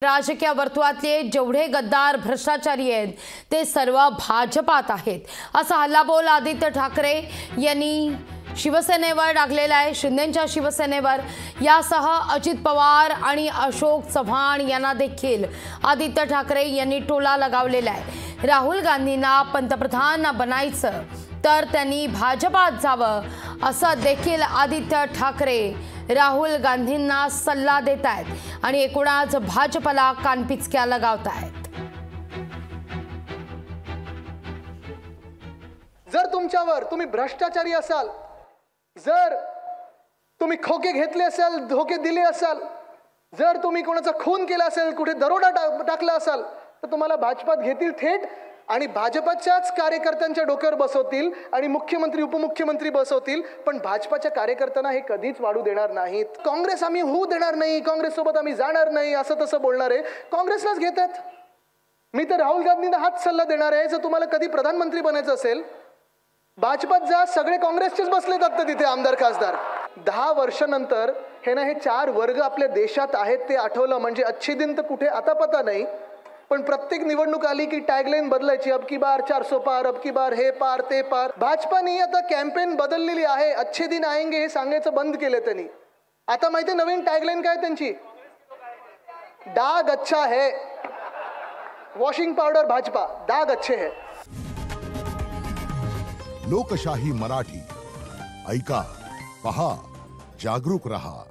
राजकीय वर्तुळातले जेवढे गद्दार भ्रष्टाचारी आहेत ते सर्व भाजपात आहेत असा हल्लाबोल आदित्य ठाकरे यांनी शिवसेनेवर टाकलेला आहे। शिंदेंच्या शिवसेनेवर यासह अजित पवार आणि अशोक चव्हाण यांना देखील आदित्य ठाकरे यांनी टोला लगावलेला आहे। राहुल गांधींना पंतप्रधान बनायचं तर त्यांनी भाजपात जावं असं देखील आदित्य ठाकरे राहुल गांधींना सल्ला देत आहेत आणि एकूणच भाजपला कानपिचक्या लगावत आहेत। जर तुमच्यावर तुम्ही भ्रष्टाचारी असाल, जर तुम्ही खोके घेतले असाल, धोके दिले असाल, जर तुम्ही कोणाचा खून केला असेल, कुठे दरोडा टाकला असाल तर तुम्हाला भाजपात घेतील थेट आणि भाजपाच्याच कार्यकर्त्यांच्या डोक्यावर बसवतील आणि मुख्यमंत्री उपमुख्यमंत्री बसवतील। पण भाजपाच्या कार्यकर्त्यांना हे कधीच वाढू देणार नाहीत। काँग्रेस आम्ही होऊ देणार नाही, काँग्रेस सोबत आम्ही जाणार नाही असं तसं बोलणार आहे। काँग्रेसलाच घेतात। मी तर राहुल गांधींना हाच सल्ला देणार आहे, जर तुम्हाला कधी प्रधानमंत्री बनायचं असेल भाजपात जा। सगळे काँग्रेसचेच बसलेत आता तिथे आमदार खासदार। 10 वर्षानंतर हे ना हे 4 वर्ग आपल्या देशात आहेत ते आठवलं म्हणजे अच्छे दिन तर कुठे आता पता नाही। पण प्रत्येक निवडणूक आली की टॅगलाईन बदलायची, अब की बार 400 पार, अब की बार हे पार ते पार। भाजपाने आता कॅम्पेन बदललेली आहे, अच्छे दिन आएंगे हे सांगायचं बंद केलं त्यांनी। आता माहिती नवीन टॅगलाईन काय त्यांची, दाग अच्छा है, वॉशिंग पावडर भाजपा, दाग अच्छे है। लोकशाही मराठी ऐका, पहा, जागरूक रहा।